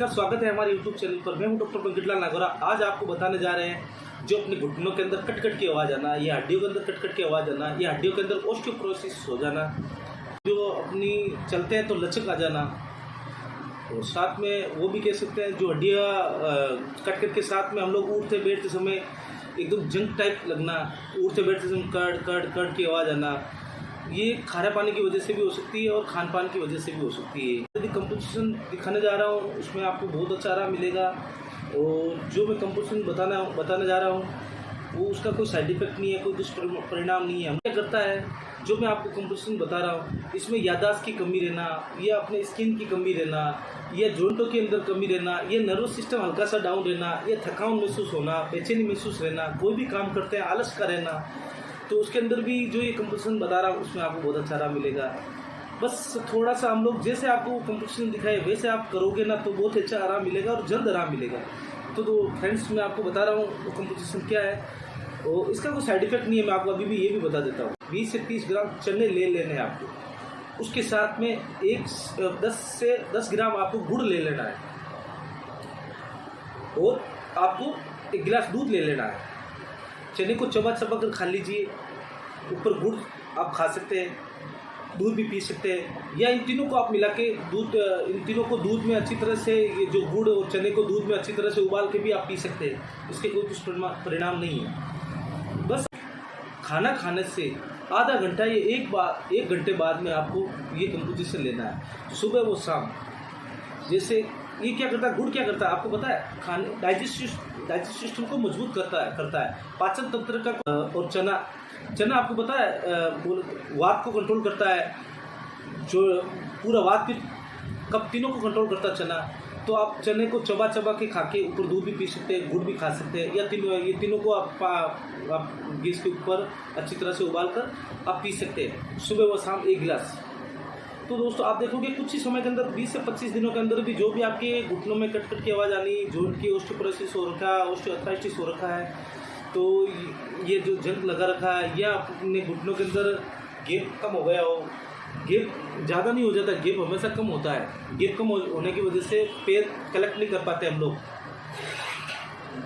का स्वागत है हमारे YouTube चैनल पर। मैं हूं डॉक्टर पंकजलाल नागौरा। आज आपको बताने जा रहे हैं जो अपने घुटनों के अंदर कट कट की आवाज़ आना, या हड्डियों के अंदर कट कट की आवाज़ आना, या हड्डियों के अंदर ऑस्टियोपोरोसिस हो जाना, जो अपनी चलते हैं तो लचक आ जाना, और साथ में वो भी कह सकते हैं जो हड्डियाँ कट कट के साथ में हम लोग उठते बैठते समय एकदम जंग टाइप लगना, उठते बैठते समय कड़ कड़ कड़ की आवाज़ आना, ये खारे पानी की वजह से भी हो सकती है और खान पान की वजह से भी हो सकती है। यदि कंपोजिशन दिखाने जा रहा हूँ उसमें आपको बहुत अच्छा आराम मिलेगा, और जो मैं कंपोजिशन बताने जा रहा हूँ वो उसका कोई साइड इफेक्ट नहीं है, कोई दुष्परिणाम नहीं है। हम क्या करता है, जो मैं आपको कंपोजिशन बता रहा हूँ इसमें याददाश्त की कमी रहना, या अपने स्किन की कमी रहना, या जॉइंटों के अंदर कमी रहना, या नर्वस सिस्टम हल्का सा डाउन रहना, या थकान महसूस होना, बेचैनी महसूस रहना, कोई भी काम करते हैं आलस का रहना, तो उसके अंदर भी जो ये कंपोजिशन बता रहा हूँ उसमें आपको बहुत अच्छा आराम मिलेगा। बस थोड़ा सा हम लोग जैसे आपको कंपोजिशन दिखाए वैसे आप करोगे ना तो बहुत अच्छा आराम मिलेगा और जल्द आराम मिलेगा। तो फ्रेंड्स मैं आपको बता रहा हूँ वो कंपोजिशन क्या है, और इसका कोई साइड इफेक्ट नहीं है। मैं आपको अभी भी ये भी बता देता हूँ। 20 से 30 ग्राम चने ले लेने हैं आपको, उसके साथ में 10 से 10 ग्राम आपको गुड़ ले लेना है, और आपको 1 गिलास दूध ले लेना है। चने को चबा चबा कर खा लीजिए, ऊपर गुड़ आप खा सकते हैं, दूध भी पी सकते हैं, या इन तीनों को आप मिला के इन तीनों को दूध में अच्छी तरह से, ये जो गुड़ और चने को दूध में अच्छी तरह से उबाल के भी आप पी सकते हैं। इसके कोई दुष्परिणाम नहीं है। बस खाना खाने से आधा घंटा या 1 घंटे बाद में आपको ये कंपोजिशन लेना है, सुबह व शाम। जैसे ये क्या करता है, गुड़ क्या करता है आपको पता है, खाने डाइजेस्ट सिस्टम को मजबूत करता है, पाचन तंत्र का। और चना आपको पता है वात को कंट्रोल करता है, जो पूरा वात पित्त कफ तीनों को कंट्रोल करता है चना। तो आप चने को चबा चबा के खा के ऊपर दूध भी पी सकते हैं, गुड़ भी खा सकते हैं, या ये तीनों को आप गैस के ऊपर अच्छी तरह से उबाल कर आप पी सकते हैं सुबह व शाम 1 गिलास। तो दोस्तों आप देखोगे कुछ ही समय के अंदर 20 से 25 दिनों के अंदर भी जो भी आपके घुटनों में कट कट की आवाज़ आनी, जॉइंट की ऑस्टियोपोरोसिस हो रखा है, ऑस्टियोआर्थराइटिस हो रखा है, तो ये जो जंग लगा रखा है, या अपने घुटनों के अंदर गैप कम हो गया हो, गैप ज़्यादा नहीं हो जाता, गैप हमेशा कम होता है। गैप कम होने की वजह से पैर कलेक्ट नहीं कर पाते हम लोग,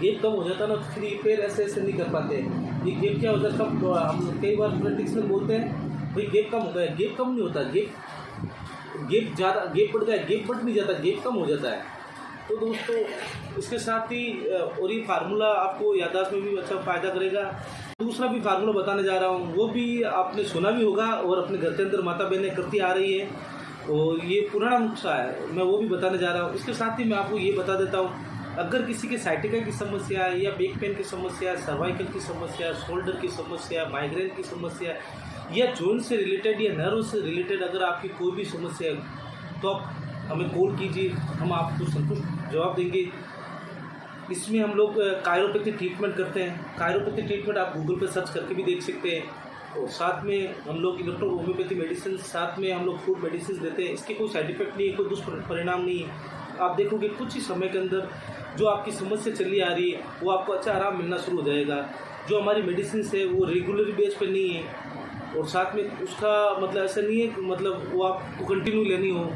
गैप कम हो जाता ना तो फिर ये पैर ऐसे नहीं कर पाते। ये गैप क्या होता है, कब हम कई बार प्रैक्टिस में बोलते हैं भाई गैप कम हो गया, गैप कम नहीं होता, गैप ज़्यादा, गैप बढ़ गया, गैप बढ़ नहीं जाता, गैप कम हो जाता है। तो दोस्तों इसके साथ ही और ये फार्मूला आपको याददाश्त में भी अच्छा फ़ायदा करेगा। दूसरा भी फार्मूला बताने जा रहा हूँ, वो भी आपने सुना भी होगा और अपने घर के अंदर माता बहनें करती आ रही है, और ये पुराना नुस्खा है, मैं वो भी बताने जा रहा हूँ। इसके साथ ही मैं आपको ये बता देता हूँ, अगर किसी के साइटिका की समस्या है, या बैक पेन की समस्या है, सर्वाइकल की समस्या है, शोल्डर की समस्या है, माइग्रेन की समस्या है, या जॉइंट से रिलेटेड या नर्व से रिलेटेड अगर आपकी कोई भी समस्या है तो आप हमें कॉल कीजिए, हम आपको संतुष्ट जवाब देंगे। इसमें हम लोग कायरोपैथी ट्रीटमेंट करते हैं। कायरोपैथी ट्रीटमेंट आप गूगल पर सर्च करके भी देख सकते हैं, और साथ में हम लोग इलेक्ट्रो होम्योपैथी मेडिसिन, साथ में हम लोग फूड मेडिसिन देते हैं। इसके कोई साइड इफेक्ट नहीं है, कोई दुष्परिणाम नहीं है। आप देखोगे कुछ ही समय के अंदर जो आपकी समस्या चली आ रही है वो आपको अच्छा आराम मिलना शुरू हो जाएगा। जो हमारी मेडिसिन है वो रेगुलर बेस पे नहीं है, और साथ में उसका मतलब ऐसा नहीं है मतलब वो आपको कंटिन्यू लेनी हो,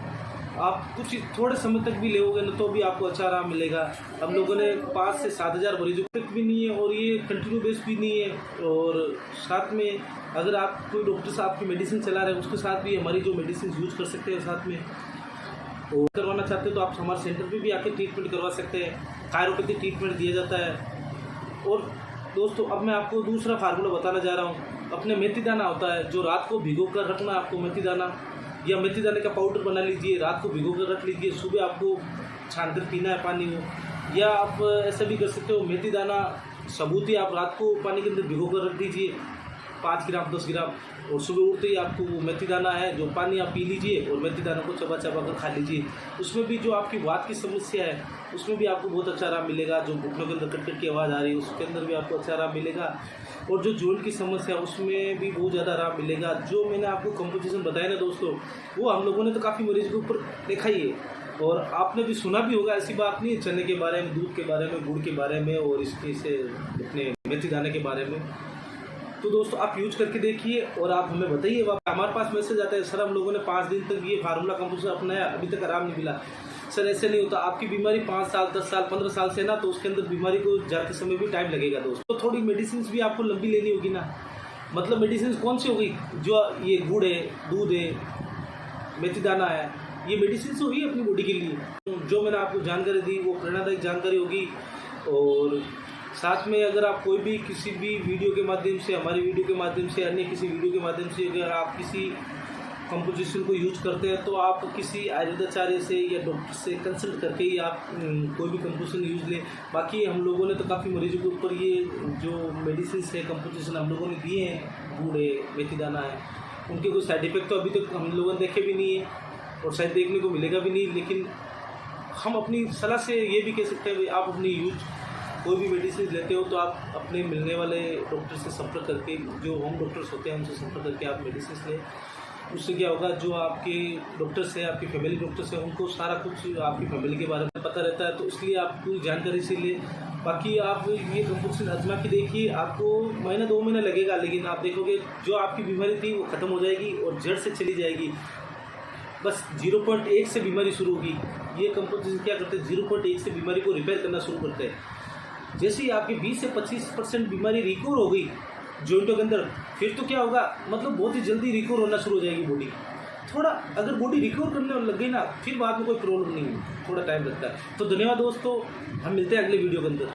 आप कुछ थोड़े समय तक भी लेोगे ना तो भी आपको अच्छा आराम मिलेगा। हम लोगों ने 5 से 7 हज़ार मरीजों तक भी नहीं है, और ये कंटिन्यू बेस भी नहीं है। और साथ में अगर आप कोई डॉक्टर साहब आपकी मेडिसिन चला रहे हैं उसके साथ भी हमारी जो मेडिसिन यूज़ कर सकते हैं साथ में। तो करवाना चाहते हो तो आप हमारे सेंटर पे भी आके ट्रीटमेंट करवा सकते हैं, कायरोपैथी ट्रीटमेंट दिया जाता है। और दोस्तों अब मैं आपको दूसरा फार्मूला बताना जा रहा हूँ। अपने मेथी दाना होता है जो रात को भिगो कर रखना आपको, मेथी दाना या मेथी दाने का पाउडर बना लीजिए, रात को भिगो कर रख लीजिए, सुबह आपको छान कर पीना है पानी में। या आप ऐसा भी कर सकते हो, मेथी दाना सबूत ही आप रात को पानी के अंदर भिगो कर रख दीजिए 5 ग्राम 10 ग्राम, और सुबह उठते ही आपको वो मेथी दाना है जो पानी आप पी लीजिए, और मेथी दाना को चबा चबा कर खा लीजिए। उसमें भी जो आपकी वात की समस्या है उसमें भी आपको बहुत अच्छा आराम मिलेगा। जो घुटनों के अंदर कट कट की आवाज़ आ रही है उसके अंदर भी आपको अच्छा आराम मिलेगा, और जो जॉइंट की समस्या है उसमें भी बहुत ज़्यादा आराम मिलेगा। जो मैंने आपको कंपोजिशन बताया ना दोस्तों, वो हम लोगों ने तो काफ़ी मरीज के ऊपर देखा ही है, और आपने भी सुना भी होगा, ऐसी बात नहीं है। चने के बारे में, दूध के बारे में, गुड़ के बारे में, और इसके से अपने मेथी दाने के बारे में। तो दोस्तों आप यूज करके देखिए और आप हमें बताइए। हमारे पास मैसेज आता है, सर हम लोगों ने 5 दिन तक ये फार्मूला कंपोजिशन अपनाया, अभी तक आराम नहीं मिला। सर ऐसे नहीं होता, आपकी बीमारी 5 साल 10 साल 15 साल से ना, तो उसके अंदर बीमारी को जाते समय भी टाइम लगेगा दोस्त। तो थोड़ी मेडिसिन भी आपको लंबी लेनी होगी ना। मतलब मेडिसिन कौन सी होगी, जो ये गुड़ है, दूध है, मेथी दाना है, ये मेडिसिन होगी अपनी बॉडी के लिए। जो मैंने आपको जानकारी दी वो प्रेरणादायक जानकारी होगी। और साथ में अगर आप कोई भी किसी भी वीडियो के माध्यम से, हमारी वीडियो के माध्यम से, अन्य किसी वीडियो के माध्यम से अगर आप किसी कंपोजिशन को यूज करते हैं तो आप किसी आयुर्वेदाचार्य से या डॉक्टर से कंसल्ट करके ही आप कोई भी कंपोजिशन यूज लें। बाकी हम लोगों ने तो काफ़ी मरीजों के ऊपर ये जो मेडिसिन है, कंपोजिशन हम लोगों ने दिए हैं, गुड़ है, मेथी दाना है, उनके कोई साइड इफेक्ट तो अभी तक हम लोगों ने देखे भी नहीं है और शायद देखने को मिलेगा भी नहीं। लेकिन हम अपनी सलाह से ये भी कह सकते हैं भाई, आप अपनी यूज कोई भी मेडिसिन लेते हो तो आप अपने मिलने वाले डॉक्टर से संपर्क करके, जो होम डॉक्टर्स होते हैं उनसे संपर्क करके आप मेडिसिन लें। उससे क्या होगा, जो आपके डॉक्टर्स हैं, आपकी फैमिली डॉक्टर्स हैं, उनको सारा कुछ आपकी फैमिली के बारे में पता रहता है, तो इसलिए आप पूरी जानकारी से ले। बाकी आप ये कंपोजिशन आजमा के देखिए, आपको महीना 2 महीना लगेगा, लेकिन आप देखोगे जो आपकी बीमारी थी वो ख़त्म हो जाएगी और जड़ से चली जाएगी। बस 0.1 से बीमारी शुरू होगी। ये कंपोजिशन क्या करते हैं, 0.1 से बीमारी को रिपेयर करना शुरू करते हैं। जैसे ही आपकी 20 से 25% बीमारी रिकवर हो गई जॉइंटों के अंदर, फिर तो क्या होगा, मतलब बहुत ही जल्दी रिकवर होना शुरू हो जाएगी बॉडी। थोड़ा अगर बॉडी रिकवर करने लग गई ना, फिर बाद में कोई प्रॉब्लम नहीं है, थोड़ा टाइम लगता है। तो धन्यवाद दोस्तों, हम मिलते हैं अगले वीडियो के अंदर।